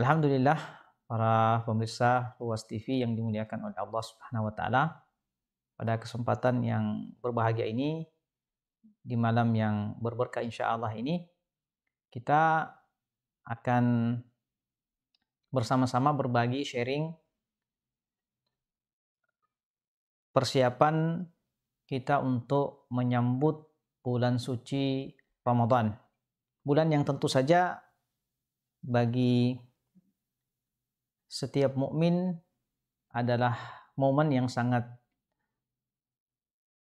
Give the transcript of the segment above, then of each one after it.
Alhamdulillah, para pemirsa Ruas TV yang dimuliakan oleh Allah Subhanahu wa taala. Pada kesempatan yang berbahagia ini, di malam yang berberkah insyaallah ini, kita akan bersama-sama berbagi sharing persiapan kita untuk menyambut bulan suci Ramadan. Bulan yang tentu saja bagi setiap mukmin adalah momen yang sangat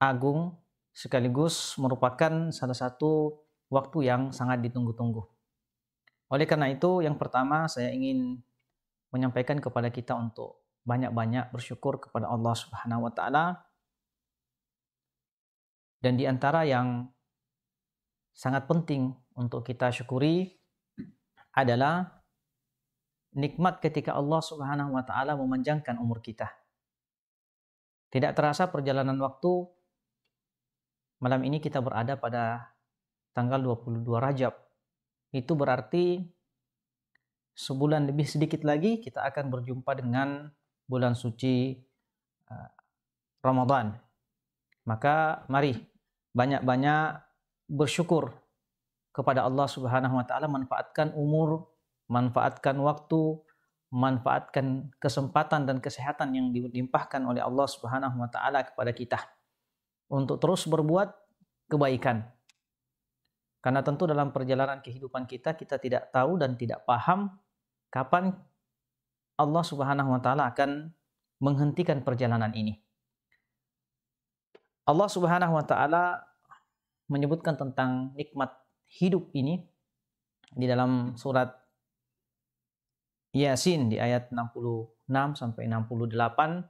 agung sekaligus merupakan salah satu waktu yang sangat ditunggu-tunggu. Oleh karena itu, yang pertama saya ingin menyampaikan kepada kita untuk banyak-banyak bersyukur kepada Allah Subhanahu wa taala, dan di antara yang sangat penting untuk kita syukuri adalah nikmat ketika Allah Subhanahu wa taala memanjangkan umur kita. Tidak terasa perjalanan waktu, malam ini kita berada pada tanggal 22 Rajab. Itu berarti sebulan lebih sedikit lagi kita akan berjumpa dengan bulan suci Ramadan. Maka mari banyak-banyak bersyukur kepada Allah Subhanahu wa taala, manfaatkan umur, manfaatkan waktu, manfaatkan kesempatan dan kesehatan yang dilimpahkan oleh Allah Subhanahu wa taala kepada kita untuk terus berbuat kebaikan. Karena tentu dalam perjalanan kehidupan kita tidak tahu dan tidak paham kapan Allah Subhanahu wa taala akan menghentikan perjalanan ini. Allah Subhanahu wa taala menyebutkan tentang nikmat hidup ini di dalam surat Yasin di ayat 66 sampai 68.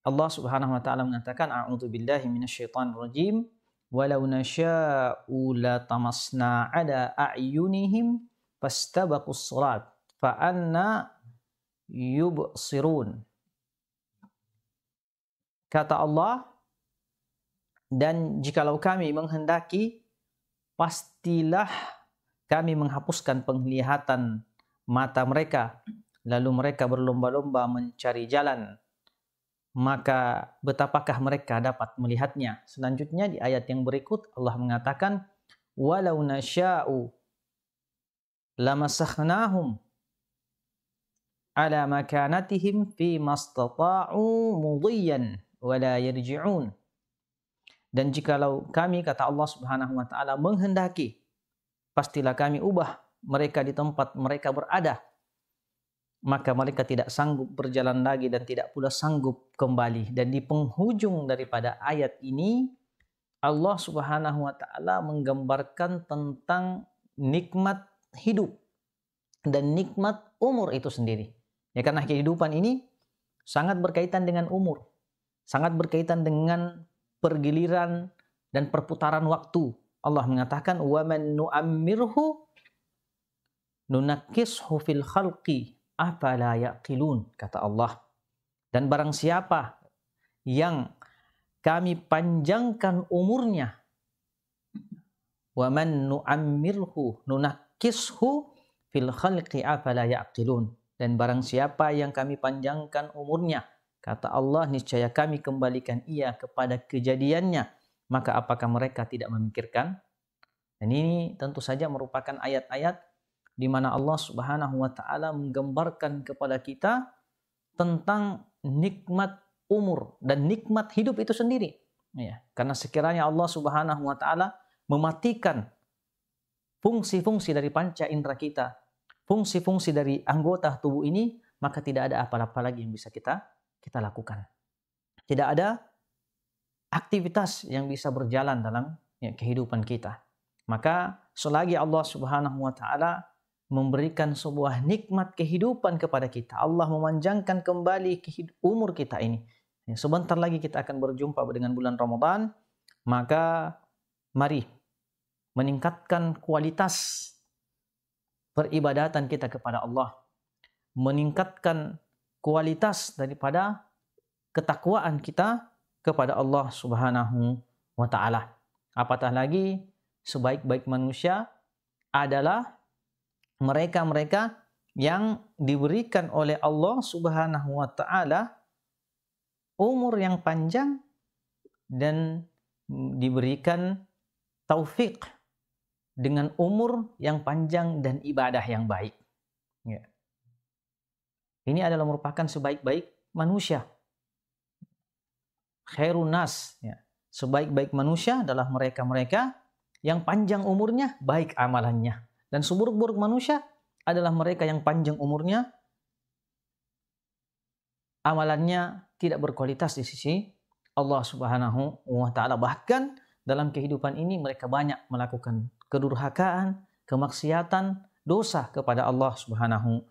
Allah Subhanahu wa taala mengatakan, a'udzu billahi minasyaitonir rajim, walau nasya'u latamasna 'ala a'yunihim fastabaqus shalat fa anna yubsirun. Kata Allah, dan jikalau kami menghendaki, pastilah kami menghapuskan penglihatan mata mereka, lalu mereka berlomba-lomba mencari jalan, maka betapakah mereka dapat melihatnya. Selanjutnya di ayat yang berikut Allah mengatakan, walau nasya'u lamasakhnahum ala makanatihim fi mastata'u mudhiyan wala yarji'un. Dan jikalau kami, kata Allah Subhanahu wa taala, menghendaki, pastilah kami ubah mereka di tempat mereka berada, maka mereka tidak sanggup berjalan lagi dan tidak pula sanggup kembali. Dan di penghujung daripada ayat ini Allah Subhanahu wa taala menggambarkan tentang nikmat hidup dan nikmat umur itu sendiri. Ya, karena kehidupan ini sangat berkaitan dengan umur, sangat berkaitan dengan pergiliran dan perputaran waktu. Allah mengatakan, wa man nu'ammirhu nunakkishu fil khalqi afala yaqilun, kata Allah. Dan barang siapa yang kami panjangkan umurnya, wa man nu'ammirhu nunakkishu fil khalqi afala yaqilun, dan barang siapa yang kami panjangkan umurnya, kata Allah, niscaya kami kembalikan ia kepada kejadiannya, maka apakah mereka tidak memikirkan? Dan ini tentu saja merupakan ayat-ayat di mana Allah Subhanahu wa taala menggambarkan kepada kita tentang nikmat umur dan nikmat hidup itu sendiri. Ya, karena sekiranya Allah Subhanahu wa taala mematikan fungsi-fungsi dari panca indera kita, fungsi-fungsi dari anggota tubuh ini, maka tidak ada apa-apa lagi yang bisa kita lakukan. Tidak ada aktivitas yang bisa berjalan dalam kehidupan kita. Maka selagi Allah Subhanahu wa taala memberikan sebuah nikmat kehidupan kepada kita, Allah memanjangkan kembali umur kita ini. Sebentar lagi kita akan berjumpa dengan bulan Ramadan, maka mari meningkatkan kualitas peribadatan kita kepada Allah, meningkatkan kualitas daripada ketakwaan kita kepada Allah Subhanahu wa taala. Apatah lagi sebaik-baik manusia adalah mereka-mereka yang diberikan oleh Allah Subhanahu wa taala umur yang panjang dan diberikan taufik dengan umur yang panjang dan ibadah yang baik. Ya. Ini adalah merupakan sebaik-baik manusia. Khairun nas. Ya. Sebaik-baik manusia adalah mereka-mereka yang panjang umurnya, baik amalannya. Dan seburuk-buruk manusia adalah mereka yang panjang umurnya, amalannya tidak berkualitas di sisi Allah Subhanahu wa taala. Bahkan dalam kehidupan ini mereka banyak melakukan kedurhakaan, kemaksiatan, dosa kepada Allah Subhanahu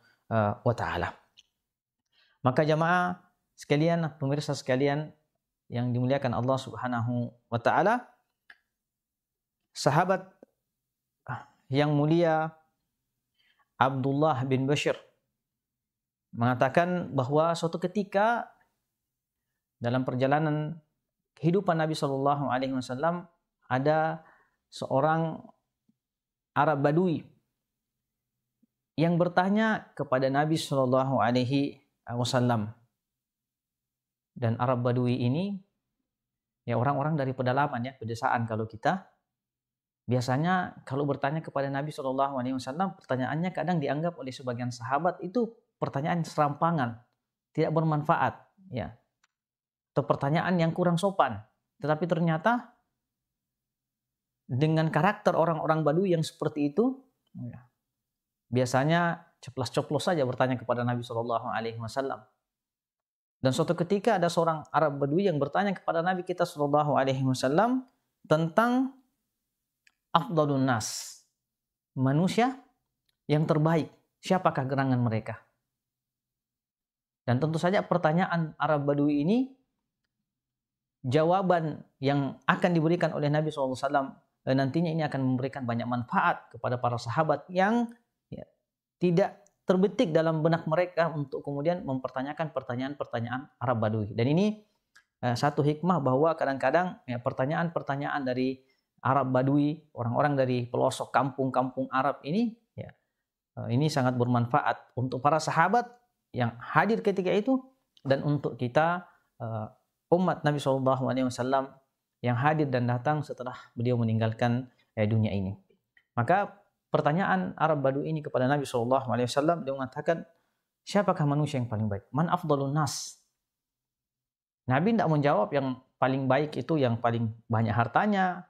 wa taala. Maka jamaah sekalian, pemirsa sekalian yang dimuliakan Allah Subhanahu wa taala, sahabat yang mulia Abdullah bin Bashir mengatakan bahwa suatu ketika dalam perjalanan kehidupan Nabi Shallallahu Alaihi Wasallam ada seorang Arab Badui yang bertanya kepada Nabi Shallallahu Alaihi Wasallam. Dan Arab Badui ini ya orang-orang dari pedalaman, ya, pedesaan. Kalau kita biasanya kalau bertanya kepada Nabi Shallallahu Alaihi Wasallam, pertanyaannya kadang dianggap oleh sebagian sahabat itu pertanyaan serampangan, tidak bermanfaat, ya, atau pertanyaan yang kurang sopan. Tetapi ternyata dengan karakter orang-orang Badui yang seperti itu, ya, biasanya ceplas-ceplos saja bertanya kepada Nabi Shallallahu Alaihi Wasallam. Dan suatu ketika ada seorang Arab Badui yang bertanya kepada Nabi kita Shallallahu Alaihi Wasallam tentang afdalun nas, manusia yang terbaik, siapakah gerangan mereka? Dan tentu saja pertanyaan Arab Badui ini, jawaban yang akan diberikan oleh Nabi SAW nantinya ini akan memberikan banyak manfaat kepada para sahabat yang ya, tidak terbetik dalam benak mereka untuk kemudian mempertanyakan pertanyaan-pertanyaan Arab Badui. Dan ini satu hikmah bahwa kadang-kadang ya, pertanyaan-pertanyaan dari Arab Badui, orang-orang dari pelosok kampung-kampung Arab ini, ya, ini sangat bermanfaat untuk para sahabat yang hadir ketika itu dan untuk kita umat Nabi SAW yang hadir dan datang setelah beliau meninggalkan dunia ini. Maka pertanyaan Arab Badui ini kepada Nabi SAW, dia mengatakan, siapakah manusia yang paling baik? Man afdalun nas? Nabi tidak menjawab yang paling baik itu yang paling banyak hartanya,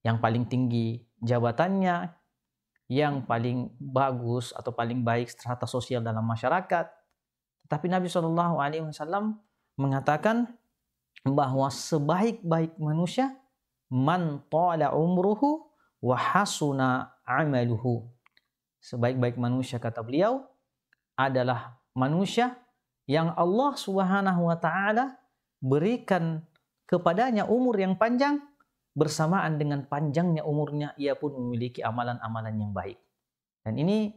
yang paling tinggi jabatannya, yang paling bagus atau paling baik strata sosial dalam masyarakat. Tetapi Nabi SAW mengatakan bahwa sebaik-baik manusia man tala umruhu wa hasuna amaluhu. Sebaik-baik manusia, kata beliau, adalah manusia yang Allah Subhanahu wa taala berikan kepadanya umur yang panjang, bersamaan dengan panjangnya umurnya ia pun memiliki amalan-amalan yang baik. Dan ini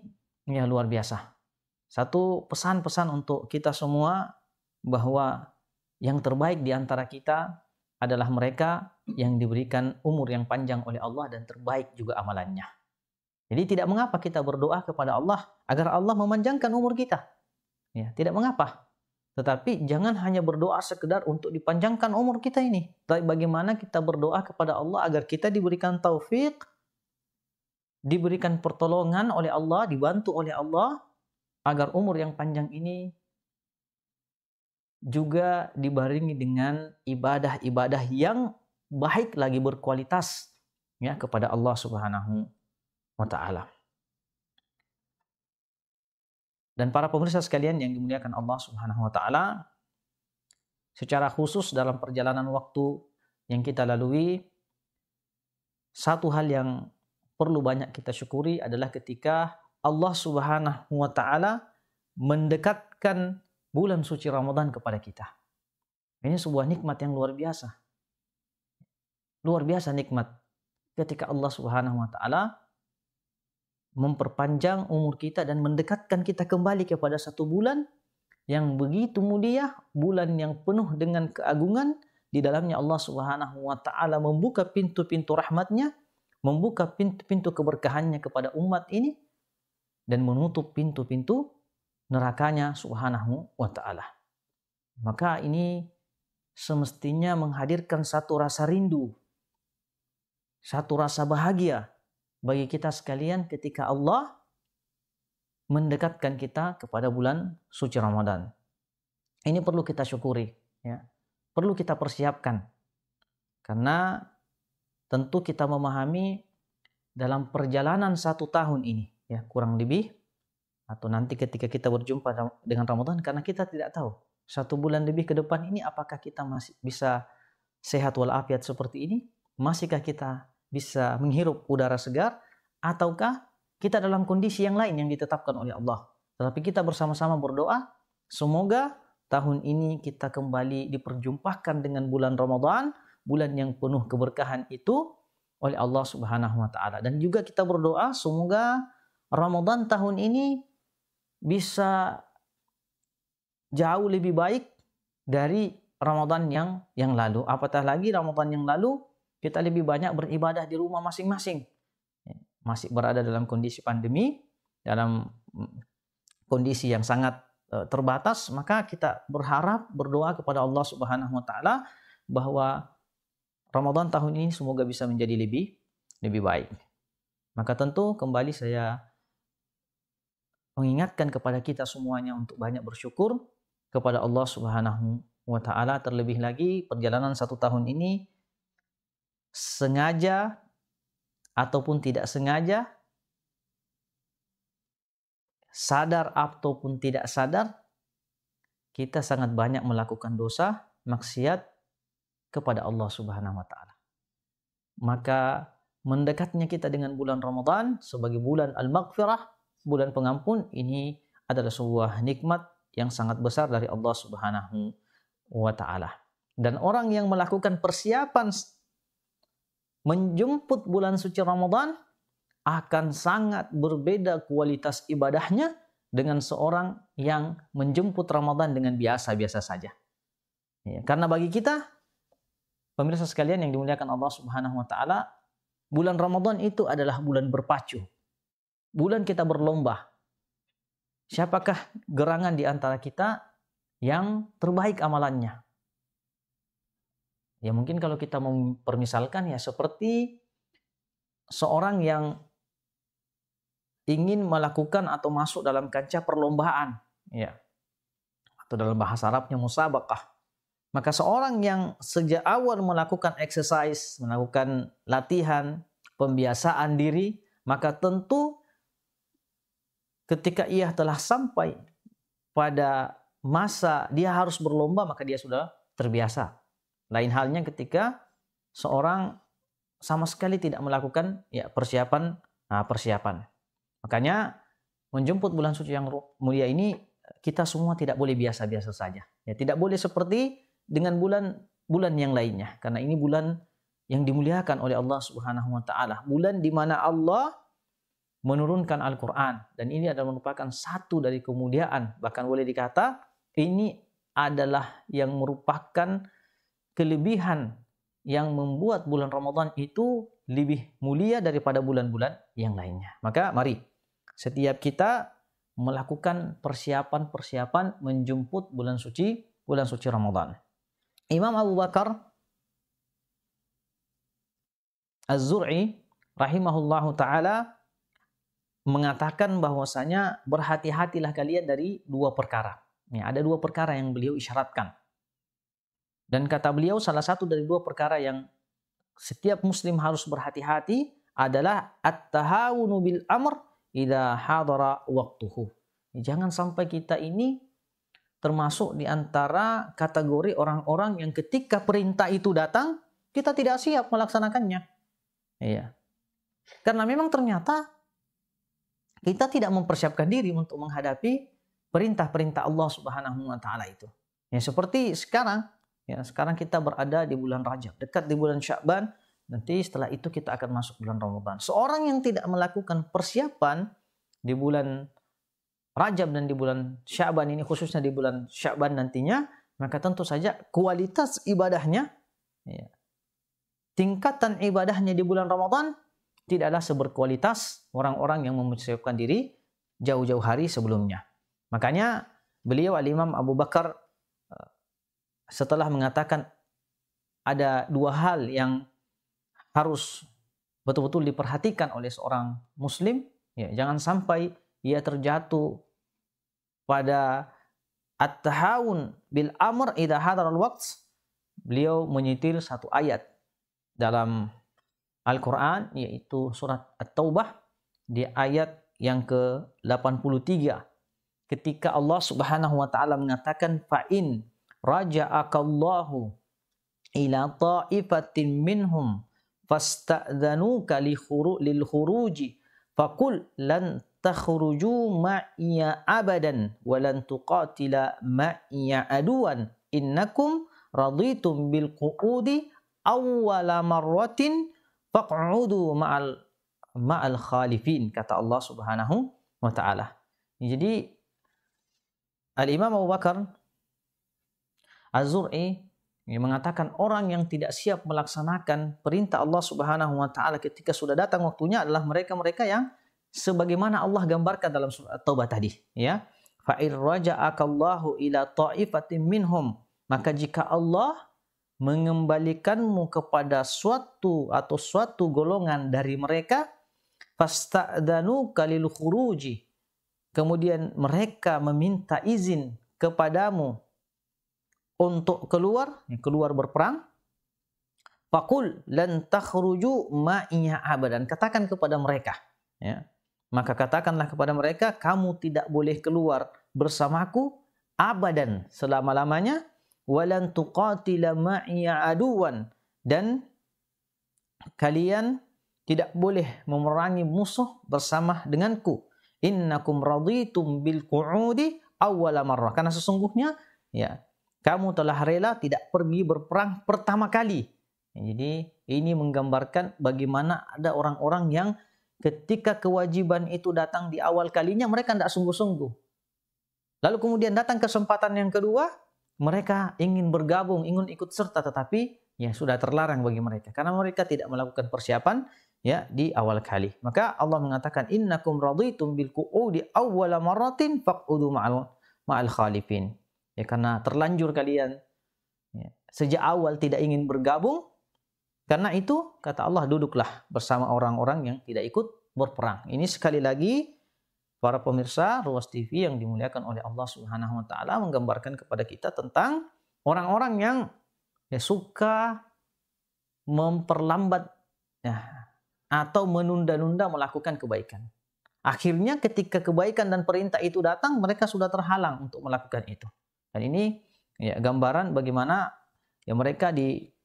ya luar biasa. Satu pesan-pesan untuk kita semua bahwa yang terbaik di antara kita adalah mereka yang diberikan umur yang panjang oleh Allah dan terbaik juga amalannya. Jadi tidak mengapa kita berdoa kepada Allah agar Allah memanjangkan umur kita. Ya, tidak mengapa. Tetapi jangan hanya berdoa sekedar untuk dipanjangkan umur kita ini. Tapi bagaimana kita berdoa kepada Allah agar kita diberikan taufik, diberikan pertolongan oleh Allah, dibantu oleh Allah agar umur yang panjang ini juga dibarengi dengan ibadah-ibadah yang baik lagi, berkualitas, ya, kepada Allah Subhanahu wa taala. Dan para pemirsa sekalian yang dimuliakan Allah Subhanahu wa taala, secara khusus dalam perjalanan waktu yang kita lalui, satu hal yang perlu banyak kita syukuri adalah ketika Allah Subhanahu wa taala mendekatkan bulan suci Ramadan kepada kita. Ini sebuah nikmat yang luar biasa. Luar biasa nikmat ketika Allah Subhanahu wa taala memperpanjang umur kita dan mendekatkan kita kembali kepada satu bulan yang begitu mulia, bulan yang penuh dengan keagungan. Di dalamnya Allah Subhanahu wa taala membuka pintu-pintu rahmatnya, membuka pintu-pintu keberkahannya kepada umat ini, dan menutup pintu-pintu nerakanya subhanahu wa ta'ala. Maka ini semestinya menghadirkan satu rasa rindu, satu rasa bahagia bagi kita sekalian ketika Allah mendekatkan kita kepada bulan suci Ramadan. Ini perlu kita syukuri, ya. Perlu kita persiapkan. Karena tentu kita memahami dalam perjalanan 1 tahun ini, ya, kurang lebih, atau nanti ketika kita berjumpa dengan Ramadan, karena kita tidak tahu 1 bulan lebih ke depan ini apakah kita masih bisa sehat walafiat seperti ini, masihkah kita bisa menghirup udara segar, ataukah kita dalam kondisi yang lain yang ditetapkan oleh Allah. Tetapi kita bersama-sama berdoa, semoga tahun ini kita kembali diperjumpakan dengan bulan Ramadan, bulan yang penuh keberkahan itu oleh Allah Subhanahu wa ta'ala. Dan juga kita berdoa semoga Ramadan tahun ini bisa jauh lebih baik dari Ramadan yang lalu. Apatah lagi Ramadan yang lalu kita lebih banyak beribadah di rumah masing-masing. Masih berada dalam kondisi pandemi, dalam kondisi yang sangat terbatas, maka kita berharap, berdoa kepada Allah Subhanahu wa ta'ala bahwa Ramadan tahun ini semoga bisa menjadi lebih baik. Maka tentu kembali saya mengingatkan kepada kita semuanya untuk banyak bersyukur kepada Allah Subhanahu wa ta'ala. Terlebih lagi perjalanan 1 tahun ini, sengaja ataupun tidak sengaja, sadar ataupun tidak sadar, kita sangat banyak melakukan dosa, maksiat kepada Allah Subhanahu wa ta'ala. Maka mendekatnya kita dengan bulan Ramadan sebagai bulan al-maghfirah, bulan pengampun, ini adalah sebuah nikmat yang sangat besar dari Allah Subhanahu wa ta'ala. Dan orang yang melakukan persiapan menjemput bulan suci Ramadan akan sangat berbeda kualitas ibadahnya dengan seorang yang menjemput Ramadan dengan biasa-biasa saja. Ya, karena bagi kita, pemirsa sekalian yang dimuliakan Allah Subhanahu wa ta'ala, bulan Ramadan itu adalah bulan berpacu. Bulan kita berlomba. Siapakah gerangan di antara kita yang terbaik amalannya? Ya mungkin kalau kita mempermisalkan, ya seperti seorang yang ingin melakukan atau masuk dalam kancah perlombaan, ya, atau dalam bahasa Arabnya musabaqah. Maka seorang yang sejak awal melakukan exercise, melakukan latihan, pembiasaan diri, maka tentu ketika ia telah sampai pada masa dia harus berlomba, maka dia sudah terbiasa. Lain halnya ketika seorang sama sekali tidak melakukan persiapan. Makanya menjemput bulan suci yang mulia ini, kita semua tidak boleh biasa-biasa saja. Ya, tidak boleh seperti dengan bulan yang lainnya. Karena ini bulan yang dimuliakan oleh Allah Subhanahu wa ta'ala. Bulan di mana Allah menurunkan Al-Quran. Dan ini adalah merupakan satu dari kemuliaan. Bahkan boleh dikata ini adalah yang merupakan kelebihan yang membuat bulan Ramadan itu lebih mulia daripada bulan-bulan yang lainnya. Maka mari setiap kita melakukan persiapan-persiapan menjemput bulan suci Ramadan. Imam Abu Bakar Az-Zur'i rahimahullahu ta'ala mengatakan bahwasanya berhati-hatilah kalian dari 2 perkara. Ya, ada 2 perkara yang beliau isyaratkan. Dan kata beliau, salah satu dari 2 perkara yang setiap muslim harus berhati-hati adalah at-tahawunu bil amr idza hadara waqtuhu. Jangan sampai kita ini termasuk di antara kategori orang-orang yang ketika perintah itu datang, kita tidak siap melaksanakannya. Iya. Karena memang ternyata kita tidak mempersiapkan diri untuk menghadapi perintah-perintah Allah Subhanahu wa ta'ala itu. Ya, seperti sekarang. Ya, sekarang kita berada di bulan Rajab, dekat di bulan Sya'ban, nanti setelah itu kita akan masuk bulan Ramadan. Seorang yang tidak melakukan persiapan di bulan Rajab dan di bulan Sya'ban ini, khususnya di bulan Sya'ban nantinya, maka tentu saja kualitas ibadahnya, ya, tingkatan ibadahnya di bulan Ramadan tidaklah seberkualitas orang-orang yang mempersiapkan diri jauh-jauh hari sebelumnya. Makanya beliau Al-Imam Abu Bakar setelah mengatakan ada dua hal yang harus betul-betul diperhatikan oleh seorang muslim, ya, jangan sampai ia terjatuh pada at-tahawun bil amr idza hadara al-waqt. Beliau menyetir satu ayat dalam Al-Quran, yaitu surat At-Taubah di ayat yang ke-83. Ketika Allah Subhanahu wa taala mengatakan fa in raja'akallahu ila ta'ifatin minhum fasta'dzanuka lil khuruji faqul lan takhruju ma'iya abadan wa lan tuqatila ma'iya aduwan innakum raditum bil qu'udi awwala marratin faq'udu ma'al khalifin, kata Allah Subhanahu wa taala. Jadi Al-Imam Abu Bakar Az-Zur'i mengatakan orang yang tidak siap melaksanakan perintah Allah Subhanahu wa taala ketika sudah datang waktunya adalah mereka-mereka yang sebagaimana Allah gambarkan dalam surat At-Taubah tadi, ya. Fa in raja'akallahu ila ta'ifatin minhum, maka jika Allah mengembalikanmu kepada suatu golongan dari mereka, fasta'dzanuka lil khuruji, kemudian mereka meminta izin kepadamu untuk keluar berperang, faqul lan takhruju ma'iya abadan, katakan kepada mereka, ya, maka katakanlah kepada mereka, kamu tidak boleh keluar bersamaku abadan, selama-lamanya, walan tuqatila ma'iya aduwan, dan kalian tidak boleh memerangi musuh bersama denganku, innakum raditum bil qu'udi awwala marrah, karena sesungguhnya, ya, kamu telah rela tidak pergi berperang pertama kali. Jadi ini menggambarkan bagaimana ada orang-orang yang ketika kewajiban itu datang di awal kalinya mereka tidak sungguh-sungguh. Lalu kemudian datang kesempatan yang kedua, mereka ingin bergabung, ingin ikut serta, tetapi ya sudah terlarang bagi mereka karena mereka tidak melakukan persiapan, ya, di awal kali. Maka Allah mengatakan innakum raditum bil qu'udi awwala marratin faq'udu ma'al khalifin. Ya, karena terlanjur kalian, ya, sejak awal tidak ingin bergabung, karena itu kata Allah duduklah bersama orang-orang yang tidak ikut berperang. Ini sekali lagi para pemirsa Ruas TV yang dimuliakan oleh Allah Subhanahu wa taala menggambarkan kepada kita tentang orang-orang yang, ya, suka memperlambat, ya, atau menunda-nunda melakukan kebaikan. Akhirnya ketika kebaikan dan perintah itu datang, mereka sudah terhalang untuk melakukan itu. Dan ini, ya, gambaran bagaimana, ya, mereka dilarang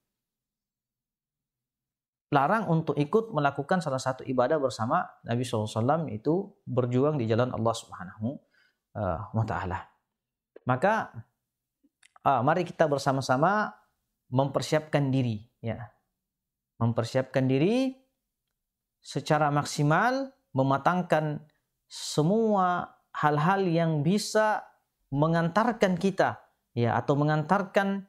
untuk ikut melakukan salah satu ibadah bersama Nabi SAW, yaitu berjuang di jalan Allah Subhanahu wa taala. Maka mari kita bersama-sama mempersiapkan diri, ya. Mempersiapkan diri secara maksimal, mematangkan semua hal-hal yang bisa mengantarkan kita, ya, atau mengantarkan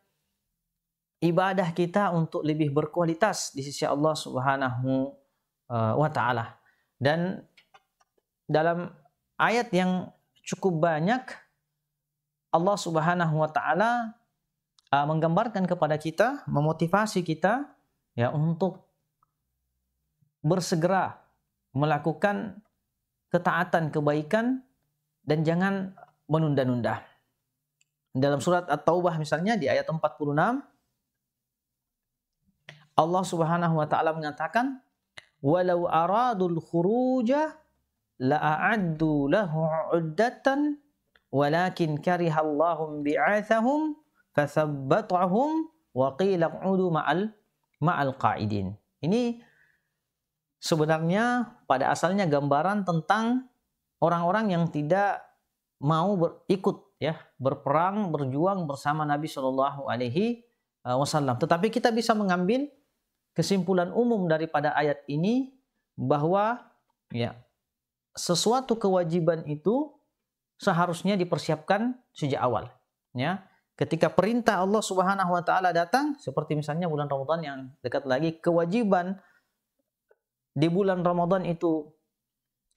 ibadah kita untuk lebih berkualitas di sisi Allah Subhanahu wa taala. Dan dalam ayat yang cukup banyak Allah Subhanahu wa taala menggambarkan kepada kita, memotivasi kita, ya, untuk bersegera melakukan ketaatan, kebaikan, dan jangan menunda-nunda. Dalam surat At-Taubah misalnya di ayat 46, Allah Subhanahu wa taala mengatakan, "Walau aradul khuruja la'addu lahu 'uddatan walakin karihallahum bi'atsahum fathabbatahum wa qila q'udu ma'al qa'idin." Ini sebenarnya pada asalnya gambaran tentang orang-orang yang tidak mau ikut, ya, berperang, berjuang bersama Nabi Shallallahu Alaihi Wasallam. Tetapi kita bisa mengambil kesimpulan umum daripada ayat ini bahwa, ya, sesuatu kewajiban itu seharusnya dipersiapkan sejak awal, ya. Ketika perintah Allah Subhanahu wa taala datang, seperti misalnya bulan Ramadan yang dekat lagi, kewajiban di bulan Ramadan itu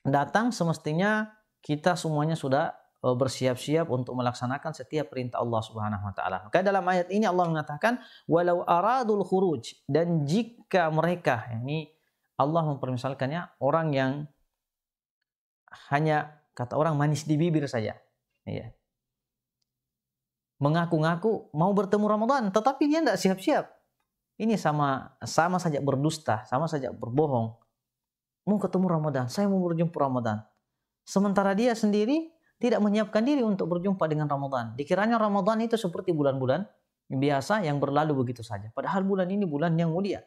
datang, semestinya kita semuanya sudah bersiap-siap untuk melaksanakan setiap perintah Allah Subhanahu wa taala. Maka dalam ayat ini Allah mengatakan walau aradul khuruj, dan jika mereka, ini Allah mempermisalkannya orang yang hanya kata orang manis di bibir saja. Ya. Mengaku-ngaku mau bertemu Ramadan tetapi dia tidak siap-siap. Ini sama saja berdusta, sama saja berbohong. Mau ketemu Ramadan, saya mau berjumpa Ramadan. Sementara dia sendiri tidak menyiapkan diri untuk berjumpa dengan Ramadan. Dikiranya Ramadan itu seperti bulan-bulan biasa yang berlalu begitu saja. Padahal bulan ini bulan yang mulia.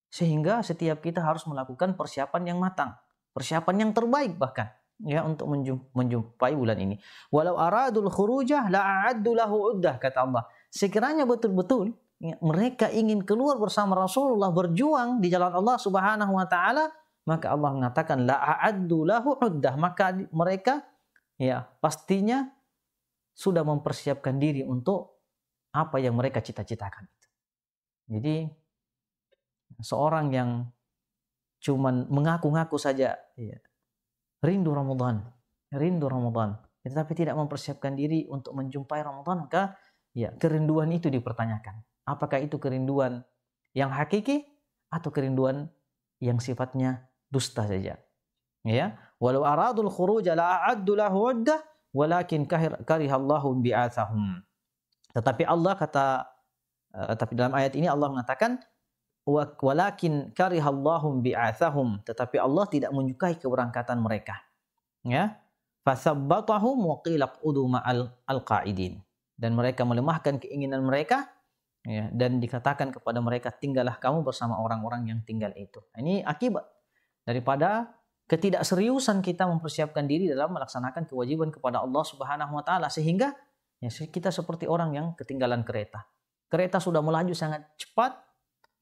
Sehingga setiap kita harus melakukan persiapan yang matang. Persiapan yang terbaik bahkan. Ya, untuk menjumpai bulan ini. Walau aradul khurujah la'addu lahu uddah, kata Allah. Sekiranya betul-betul mereka ingin keluar bersama Rasulullah berjuang di jalan Allah Subhanahu wa taala, maka Allah mengatakan la'addu lahu uddah, maka mereka ya pastinya sudah mempersiapkan diri untuk apa yang mereka cita-citakan. Jadi seorang yang cuman mengaku-ngaku saja ya, rindu Ramadan, tetapi tidak mempersiapkan diri untuk menjumpai Ramadan, maka ya kerinduan itu dipertanyakan. Apakah itu kerinduan yang hakiki atau kerinduan yang sifatnya dusta saja? Ya, walau aradul khuruj la a'addu lahu uddah walakin karihallahu bi'atsahum. Tetapi Allah tapi dalam ayat ini Allah mengatakan walakin karihallahu bi'atsahum, tetapi Allah tidak menyukai keberangkatan mereka. Ya, fasabbatahum wa qila qudu ma'al alqa'idin, dan mereka melemahkan keinginan mereka ya, dan dikatakan kepada mereka tinggallah kamu bersama orang-orang yang tinggal itu. Ini akibat daripada ketidakseriusan kita mempersiapkan diri dalam melaksanakan kewajiban kepada Allah Subhanahu wa taala, sehingga ya, kita seperti orang yang ketinggalan kereta. Kereta sudah melaju sangat cepat,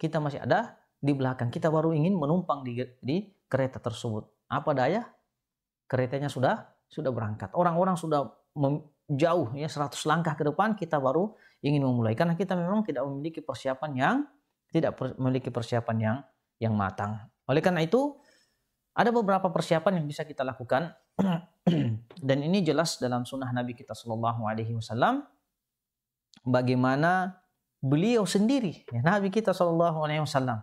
kita masih ada di belakang. Kita baru ingin menumpang di kereta tersebut. Apa daya? Keretanya sudah berangkat. Orang-orang sudah jauh ya 100 langkah ke depan, kita baru ingin memulai karena kita memang tidak memiliki persiapan yang matang. Oleh karena itu ada beberapa persiapan yang bisa kita lakukan dan ini jelas dalam sunnah Nabi kita Shallallahu Alaihi Wasallam bagaimana beliau sendiri, ya, Nabi kita Shallallahu Alaihi Wasallam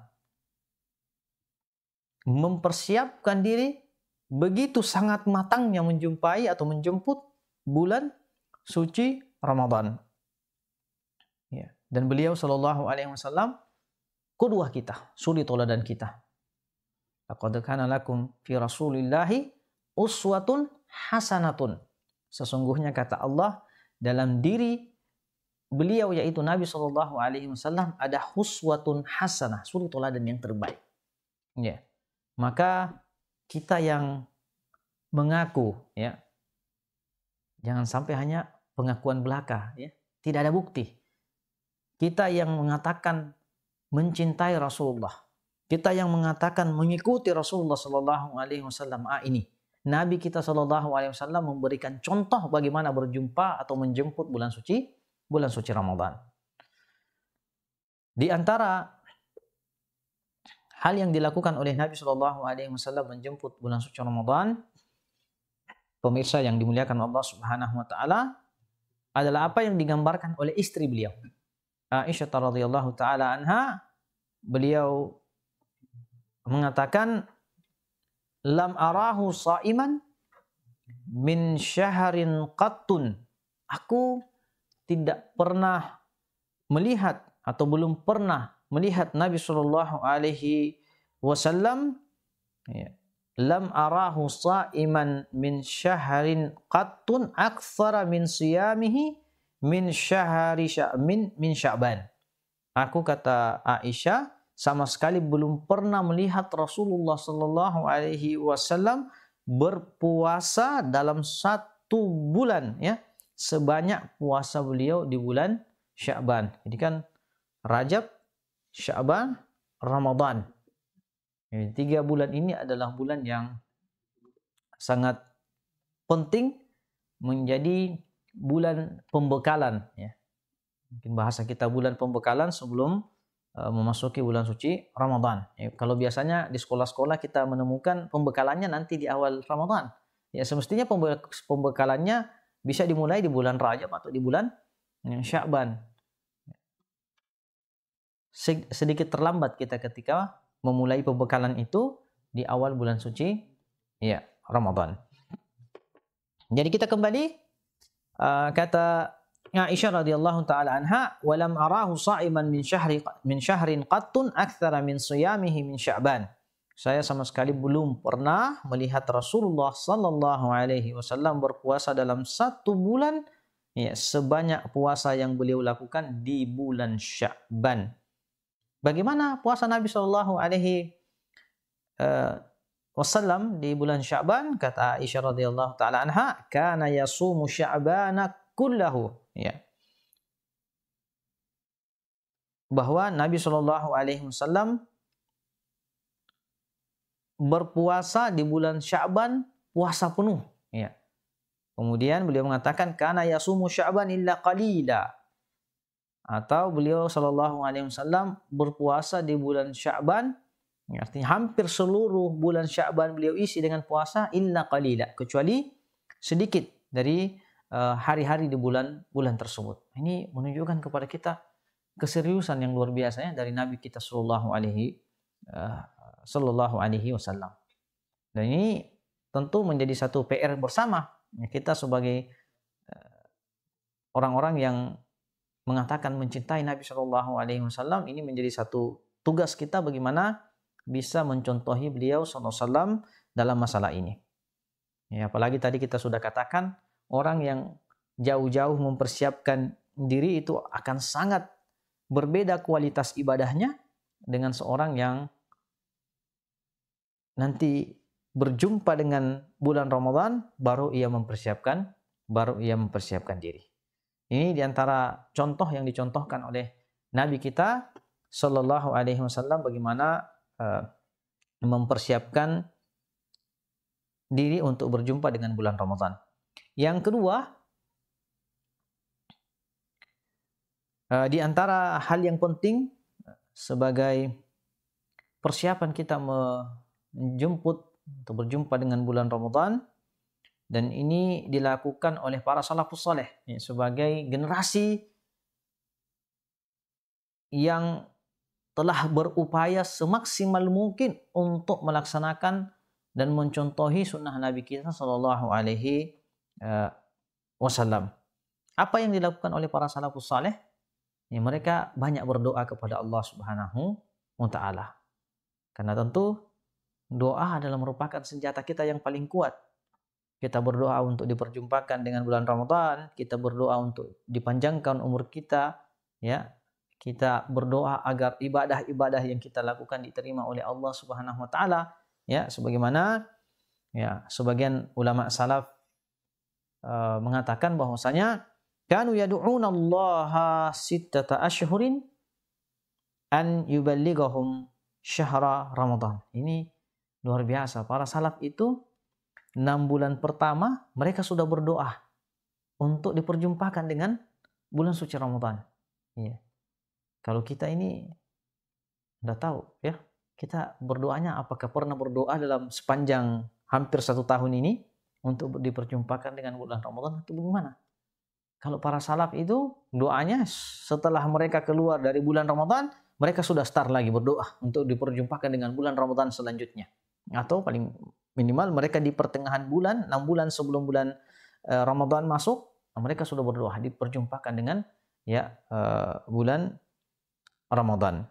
mempersiapkan diri begitu sangat matangnya menjumpai atau menjemput bulan suci Ramadan. Ya. Dan beliau Shallallahu Alaihi Wasallam qudwah kita, suri teladan kita. Laqad kana lakum fi Rasulillahi uswatun hasanatun. Sesungguhnya kata Allah dalam diri beliau yaitu Nabi Shallallahu Alaihi Wasallam ada huswatun hasanah, suri teladan yang terbaik. Ya. Maka kita yang mengaku ya, jangan sampai hanya pengakuan belaka ya, tidak ada bukti. Kita yang mengatakan mencintai Rasulullah, kita yang mengatakan mengikuti Rasulullah Sallallahu Alaihi Wasallam, ini Nabi kita Sallallahu Alaihi Wasallam memberikan contoh bagaimana berjumpa atau menjemput bulan suci Ramadan. Di antara hal yang dilakukan oleh Nabi Sallallahu Alaihi Wasallam menjemput bulan suci Ramadan, pemirsa yang dimuliakan Allah Subhanahu Wa Taala, adalah apa yang digambarkan oleh istri beliau, Aisyah radhiyallahu taala anha. Beliau mengatakan, lam arahu sa'iman min syahrin qattun. Aku tidak pernah melihat atau belum pernah melihat Nabi Shallallahu Alaihi Wasallam lam arahu sa'iman min syahrin qattun aktsara min siyamihi min Sya'ban. Aku, kata Aisyah, sama sekali belum pernah melihat Rasulullah Sallallahu Alaihi Wasallam berpuasa dalam satu bulan ya sebanyak puasa beliau di bulan Sya'ban. Jadi kan Rajab, Sya'ban, Ramadan. 3 bulan ini adalah bulan yang sangat penting, menjadi bulan pembekalan ya. Mungkin bahasa kita bulan pembekalan sebelum memasuki bulan suci Ramadan. Ya, kalau biasanya di sekolah-sekolah kita menemukan pembekalannya nanti di awal Ramadan. ya semestinya pembekalannya bisa dimulai di bulan Rajab atau di bulan Sya'ban. Sedikit terlambat kita ketika memulai pembekalan itu di awal bulan suci ya Ramadan. Jadi kita kembali kata Aisyah radhiyallahu taala anha, "Walam arahu sha'iman min syahrin qattun aktsara min shiyamihi min Sya'ban." Saya sama sekali belum pernah melihat Rasulullah sallallahu alaihi wasallam berpuasa dalam satu bulan ya sebanyak puasa yang beliau lakukan di bulan Sya'ban. Bagaimana puasa Nabi sallallahu alaihi wasallam di bulan Sya'ban? Kata Aisyah radhiyallahu taala anha, "Kana yasumu Sya'bana kullahu." Ya. Bahwa Nabi sallallahu alaihi wasallam berpuasa di bulan Sya'ban puasa penuh, ya. Kemudian beliau mengatakan kana yasumu Sya'ban illa qalila. Atau beliau sallallahu alaihi wasallam berpuasa di bulan Sya'ban, artinya hampir seluruh bulan Sya'ban beliau isi dengan puasa illa qalila, kecuali sedikit dari hari-hari di bulan tersebut. Ini menunjukkan kepada kita keseriusan yang luar biasa ya dari Nabi kita sallallahu alaihi wasallam. Dan ini tentu menjadi satu PR bersama kita sebagai orang-orang yang mengatakan mencintai Nabi Shallallahu Alaihi Wasallam. Ini menjadi satu tugas kita bagaimana bisa mencontohi beliau Sallallahu Alaihi Wasallam dalam masalah ini. Ya, apalagi tadi kita sudah katakan orang yang jauh-jauh mempersiapkan diri itu akan sangat berbeda kualitas ibadahnya dengan seorang yang nanti berjumpa dengan bulan Ramadan baru ia mempersiapkan diri. Ini diantara contoh yang dicontohkan oleh Nabi kita Sallallahu Alaihi Wasallam bagaimana mempersiapkan diri untuk berjumpa dengan bulan Ramadan. Yang kedua, di antara hal yang penting sebagai persiapan kita menjemput untuk berjumpa dengan bulan Ramadan, dan ini dilakukan oleh para salafus saleh ya, sebagai generasi yang telah berupaya semaksimal mungkin untuk melaksanakan dan mencontohi sunnah Nabi kita Sallallahu Alaihi Wasallam. Apa yang dilakukan oleh para salafus saleh? Ya, mereka banyak berdoa kepada Allah Subhanahu wa Ta'ala. Karena tentu doa adalah merupakan senjata kita yang paling kuat. Kita berdoa untuk diperjumpakan dengan bulan Ramadan, kita berdoa untuk dipanjangkan umur kita, ya. Kita berdoa agar ibadah-ibadah yang kita lakukan diterima oleh Allah Subhanahu wa Ta'ala, ya, sebagaimana ya sebagian ulama salaf mengatakan bahwasanya kanu yad'una Allah sittata ashhurin an yuballighahum syahra Ramadan. Ini luar biasa. Para salaf itu 6 bulan pertama mereka sudah berdoa untuk diperjumpakan dengan bulan suci Ramadan. Ya. Kalau kita ini enggak tahu ya, kita berdoanya apakah pernah berdoa dalam sepanjang hampir 1 tahun ini untuk diperjumpakan dengan bulan Ramadan atau bagaimana? Kalau para salaf itu doanya setelah mereka keluar dari bulan Ramadan, mereka sudah start lagi berdoa untuk diperjumpakan dengan bulan Ramadan selanjutnya. Atau paling minimal mereka di pertengahan bulan, 6 bulan sebelum bulan Ramadan masuk, mereka sudah berdoa diperjumpakan dengan ya bulan Ramadan.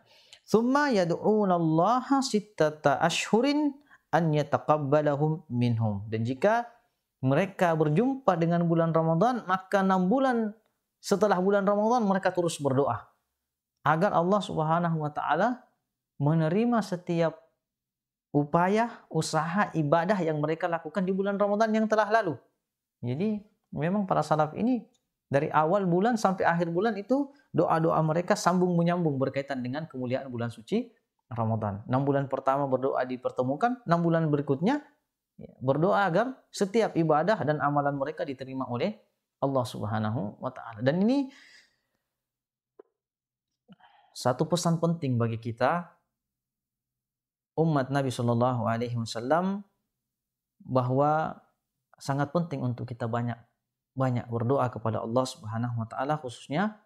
Tsumma yad'una Allah sittata ashhurin an yataqabbalahum minhum. Dan jika mereka berjumpa dengan bulan Ramadan, maka 6 bulan setelah bulan Ramadan mereka terus berdoa agar Allah Subhanahu wa Ta'ala menerima setiap upaya, usaha, ibadah yang mereka lakukan di bulan Ramadan yang telah lalu. Jadi memang para salaf ini dari awal bulan sampai akhir bulan itu doa-doa mereka sambung menyambung berkaitan dengan kemuliaan bulan suci Ramadan. 6 bulan pertama berdoa dipertemukan, 6 bulan berikutnya berdoa agar setiap ibadah dan amalan mereka diterima oleh Allah Subhanahu wa Ta'ala. Dan ini satu pesan penting bagi kita umat Nabi Shallallahu Alaihi Wasallam bahwa sangat penting untuk kita banyak berdoa kepada Allah Subhanahu wa taala, khususnya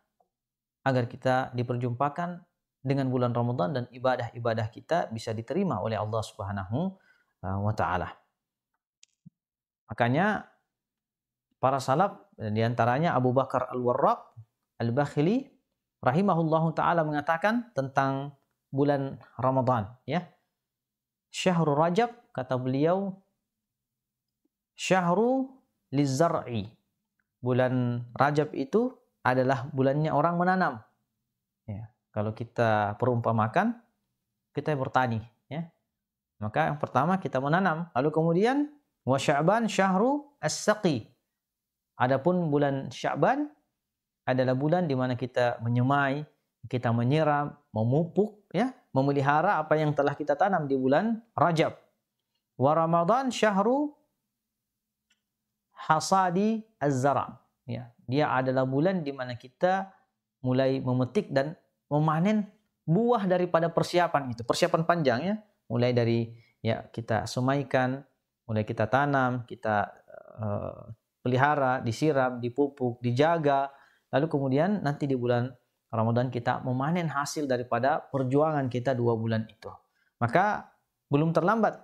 agar kita diperjumpakan dengan bulan Ramadan dan ibadah-ibadah kita bisa diterima oleh Allah Subhanahu wa taala. Makanya para salaf, di antaranya Abu Bakar Al-Warraq Al-Bakhili rahimahullahu taala mengatakan tentang bulan Ramadan, ya. Syahrul Rajab, kata beliau, syahru lizzar'i. Bulan Rajab itu adalah bulannya orang menanam. Ya, kalau kita perumpamakan, kita bertani, ya. Maka yang pertama kita menanam, lalu kemudian wa Sya'ban syahru as-saqi. Adapun bulan Sya'ban adalah bulan di mana kita menyemai, kita menyiram, memupuk, ya, memelihara apa yang telah kita tanam di bulan Rajab. Wa Ramadan syahru hasadi az-zara'. Ya, dia adalah bulan di mana kita mulai memetik dan memanen buah daripada persiapan itu. Persiapan panjang, ya. Mulai dari, ya, kita semaikan, mulai kita tanam, kita pelihara, disiram, dipupuk, dijaga. Lalu kemudian nanti di bulan Ramadan kita memanen hasil daripada perjuangan kita 2 bulan itu. Maka belum terlambat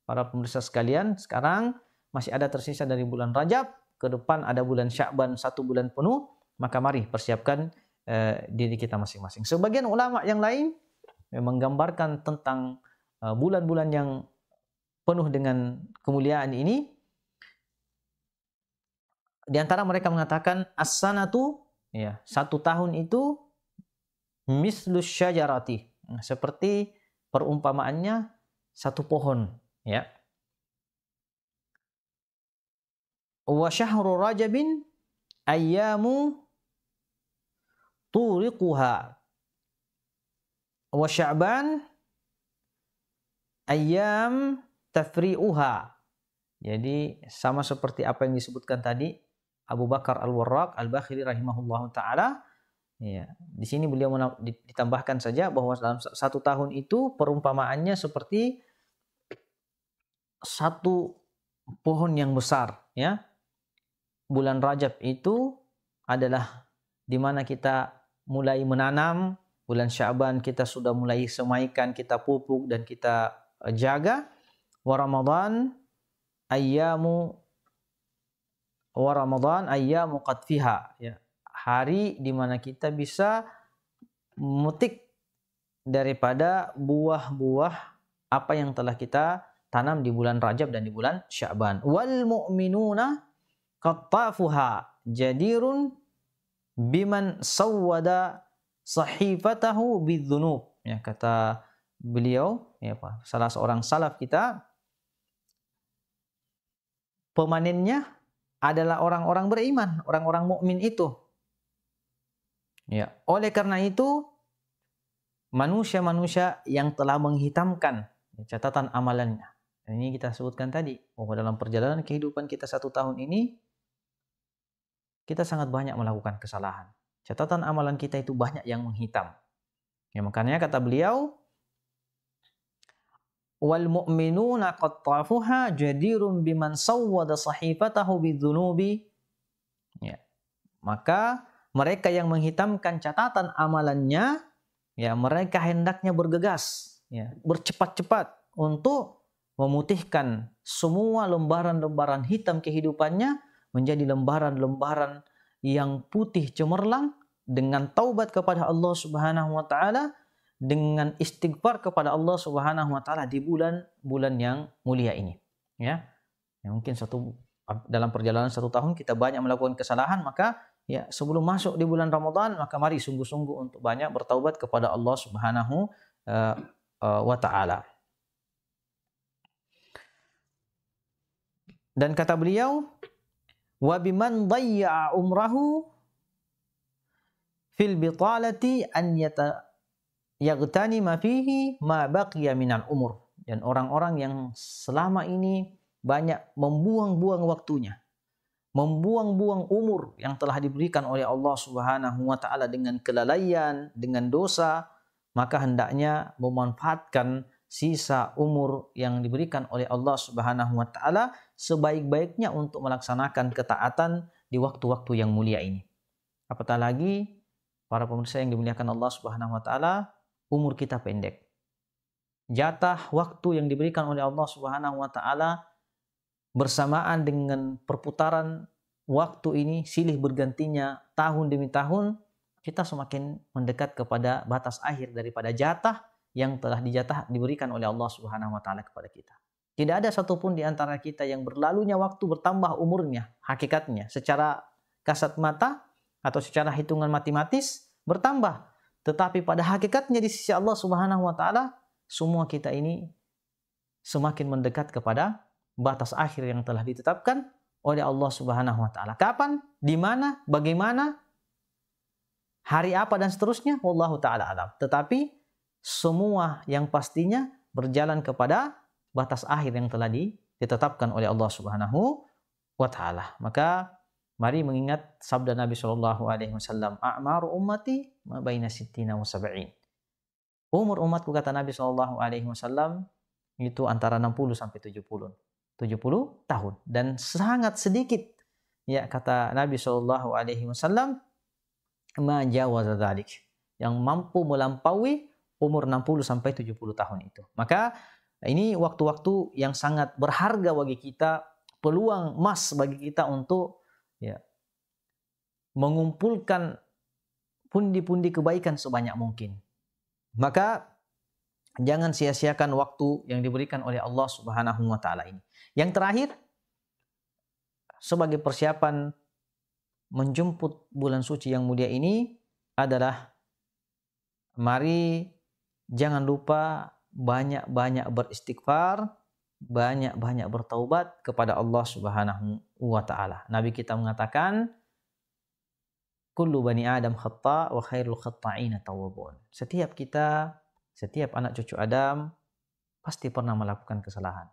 para pemirsa sekalian, sekarang masih ada tersisa dari bulan Rajab, ke depan ada bulan Sya'ban 1 bulan penuh, maka mari persiapkan diri kita masing-masing. Sebagian ulama yang lain menggambarkan tentang bulan-bulan yang penuh dengan kemuliaan ini. Di antara mereka mengatakan as-sanatu, ya, 1 tahun itu mislus syajarati, seperti perumpamaannya 1 pohon, ya. Wa syahru rajabin ayyamu turiquha wa sya'ban ayyam tafri'uha. Jadi sama seperti apa yang disebutkan tadi Abu Bakar Al-Warraq Al-Bakhili rahimahullahu taala. Ya, di sini beliau ditambahkan saja bahwa dalam 1 tahun itu perumpamaannya seperti 1 pohon yang besar, ya. Bulan Rajab itu adalah di mana kita mulai menanam, bulan Sya'ban kita sudah mulai semaikan, kita pupuk dan kita jaga. Wa Ramadan ayyamu qatfiha, ya. Hari di mana kita bisa memetik daripada buah-buah apa yang telah kita tanam di bulan Rajab dan di bulan Sya'ban. Wal mu'minuna qattafuha jadirun biman sawwada sahifatahu bidzunub. Ya, kata beliau, ya, salah seorang salaf kita, pemanennya adalah orang-orang beriman, orang-orang mukmin itu. Ya, oleh karena itu manusia-manusia yang telah menghitamkan catatan amalannya. Dan ini kita sebutkan tadi, bahwa dalam perjalanan kehidupan kita 1 tahun ini kita sangat banyak melakukan kesalahan. Catatan amalan kita itu banyak yang menghitam. Ya, makanya kata beliau, wal mu'minuna qattafuha jadirun biman sawwada sahifatahu bidzunubi. Ya. Maka mereka yang menghitamkan catatan amalannya, ya, mereka hendaknya bergegas, ya, bercepat-cepat untuk memutihkan semua lembaran-lembaran hitam kehidupannya menjadi lembaran-lembaran yang putih cemerlang dengan taubat kepada Allah Subhanahu wa taala, dengan istighfar kepada Allah Subhanahu wa taala di bulan-bulan yang mulia ini, ya. Ya, mungkin dalam perjalanan 1 tahun kita banyak melakukan kesalahan, maka, ya, sebelum masuk di bulan Ramadan maka mari sungguh-sungguh untuk banyak bertaubat kepada Allah Subhanahu wa taala. Dan kata beliau, wa biman dhayya'a umrahu fil bitalati an yaghtanima fihi ma baqiya minal umur. Dan orang-orang yang selama ini banyak membuang-buang waktunya, membuang-buang umur yang telah diberikan oleh Allah Subhanahu wa taala dengan kelalaian, dengan dosa, maka hendaknya memanfaatkan sisa umur yang diberikan oleh Allah Subhanahu wa taala sebaik-baiknya untuk melaksanakan ketaatan di waktu-waktu yang mulia ini. Apatah lagi para pemirsa yang dimuliakan Allah Subhanahu wa taala, umur kita pendek. Jatah waktu yang diberikan oleh Allah Subhanahu wa taala bersamaan dengan perputaran waktu ini silih bergantinya tahun demi tahun, kita semakin mendekat kepada batas akhir daripada jatah yang telah diberikan oleh Allah Subhanahu wa taala kepada kita. Tidak ada satupun di antara kita yang berlalunya waktu bertambah umurnya, hakikatnya secara kasat mata atau secara hitungan matematis bertambah. Tetapi pada hakikatnya di sisi Allah Subhanahu wa taala, semua kita ini semakin mendekat kepada batas akhir yang telah ditetapkan oleh Allah Subhanahu wa taala. Kapan, di mana, bagaimana, hari apa dan seterusnya, wallahu taala alam. Tetapi semua yang pastinya berjalan kepada batas akhir yang telah ditetapkan oleh Allah Subhanahu wa taala. Maka mari mengingat sabda Nabi sallallahu alaihi wasallam, "A'maru ummati ma baina sittina wa sab'in." Umur umatku, kata Nabi sallallahu alaihi wasallam, itu antara 60 sampai 70 tahun, dan sangat sedikit, ya kata Nabi sallallahu alaihi wasallam, ma jawaza dzalik, yang mampu melampaui umur 60 sampai 70 tahun itu. Maka ini waktu-waktu yang sangat berharga bagi kita, peluang emas bagi kita untuk mengumpulkan pundi-pundi kebaikan sebanyak mungkin. Maka jangan sia-siakan waktu yang diberikan oleh Allah Subhanahu wa taala ini. Yang terakhir, sebagai persiapan menjemput bulan suci yang mulia ini adalah mari jangan lupa banyak-banyak beristighfar, banyak-banyak bertaubat kepada Allah Subhanahu wa taala. Nabi kita mengatakan, kullu bani Adam khata' wa khairul khata'ina tawwabun. Setiap anak cucu Adam pasti pernah melakukan kesalahan.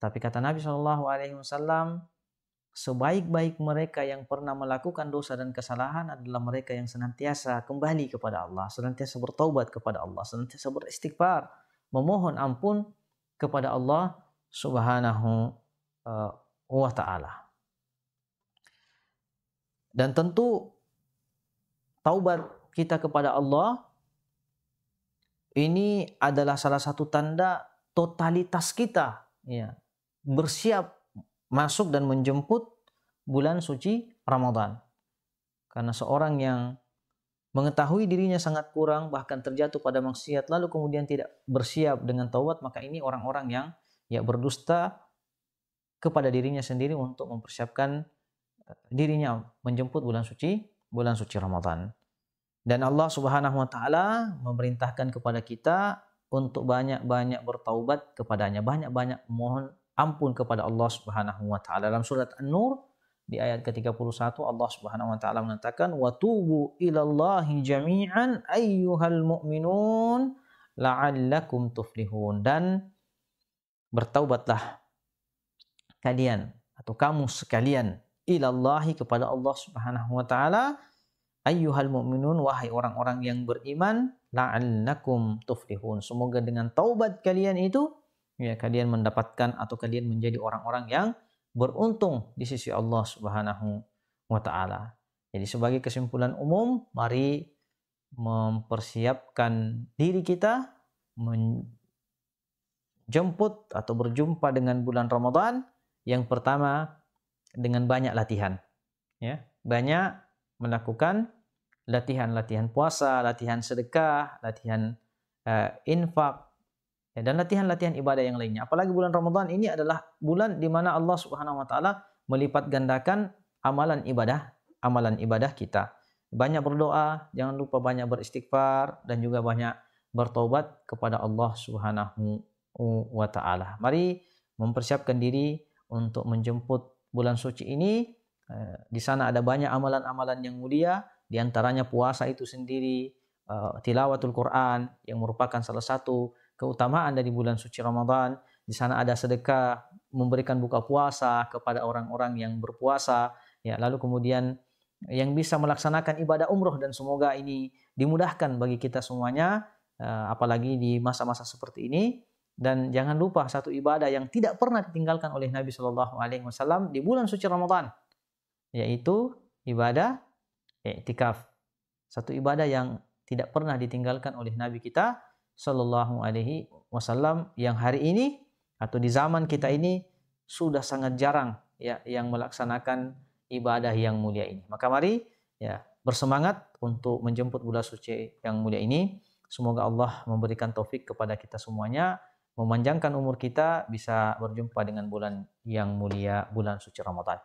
Tapi kata Nabi SAW, sebaik-baik mereka yang pernah melakukan dosa dan kesalahan adalah mereka yang senantiasa kembali kepada Allah, senantiasa bertaubat kepada Allah, senantiasa beristighfar, memohon ampun kepada Allah Subhanahu wa taala. Dan tentu taubat kita kepada Allah ini adalah salah satu tanda totalitas kita, bersiap masuk dan menjemput bulan suci Ramadan. Karena seorang yang mengetahui dirinya sangat kurang, bahkan terjatuh pada maksiat, lalu kemudian tidak bersiap dengan taubat, maka ini orang-orang yang berdusta kepada dirinya sendiri untuk mempersiapkan dirinya menjemput bulan suci Ramadan. Dan Allah Subhanahu wa taala memerintahkan kepada kita untuk banyak-banyak bertaubat kepadanya, banyak-banyak mohon ampun kepada Allah Subhanahu wa taala. Dalam surat An-Nur di ayat ke-31 Allah Subhanahu wa taala mengatakan, "Wa tubu ilallahi jami'an ayyuhal mu'minun la'allakum tuflihun." Dan bertaubatlah kalian atau kamu sekalian ilallahi kepada Allah Subhanahu wa taala, ayyuhal mu'minun, wahai orang-orang yang beriman, la'allakum tuflihun. Semoga dengan taubat kalian itu kalian mendapatkan atau kalian menjadi orang-orang yang beruntung di sisi Allah Subhanahu wa taala. Jadi sebagai kesimpulan umum, mari mempersiapkan diri kita menjemput atau berjumpa dengan bulan Ramadan. Yang pertama, dengan banyak latihan. Banyak melakukan latihan puasa, latihan sedekah, latihan infak, dan latihan-latihan ibadah yang lainnya. Apalagi bulan Ramadan ini adalah bulan di mana Allah Subhanahu wa taala melipat gandakan amalan ibadah kita. Banyak berdoa, jangan lupa banyak beristighfar, dan juga banyak bertaubat kepada Allah Subhanahu wa taala. Mari mempersiapkan diri untuk menjemput bulan suci ini. Di sana ada banyak amalan-amalan yang mulia, di antaranya puasa itu sendiri, tilawatul Quran yang merupakan salah satu keutamaan dari bulan suci Ramadan. Di sana ada sedekah, memberikan buka puasa kepada orang-orang yang berpuasa, lalu kemudian yang bisa melaksanakan ibadah umroh, dan semoga ini dimudahkan bagi kita semuanya. apalagi di masa-masa seperti ini. Dan jangan lupa satu ibadah yang tidak pernah ditinggalkan oleh Nabi Shallallahu Alaihi Wasallam di bulan suci Ramadan, yaitu ibadah i'tikaf. Satu ibadah yang tidak pernah ditinggalkan oleh Nabi kita Shallallahu Alaihi Wasallam, yang hari ini atau di zaman kita ini sudah sangat jarang ya yang melaksanakan ibadah yang mulia ini. Maka mari ya bersemangat untuk menjemput bulan suci yang mulia ini. Semoga Allah memberikan taufik kepada kita semuanya, memanjangkan umur kita, bisa berjumpa dengan bulan yang mulia, bulan suci Ramadan.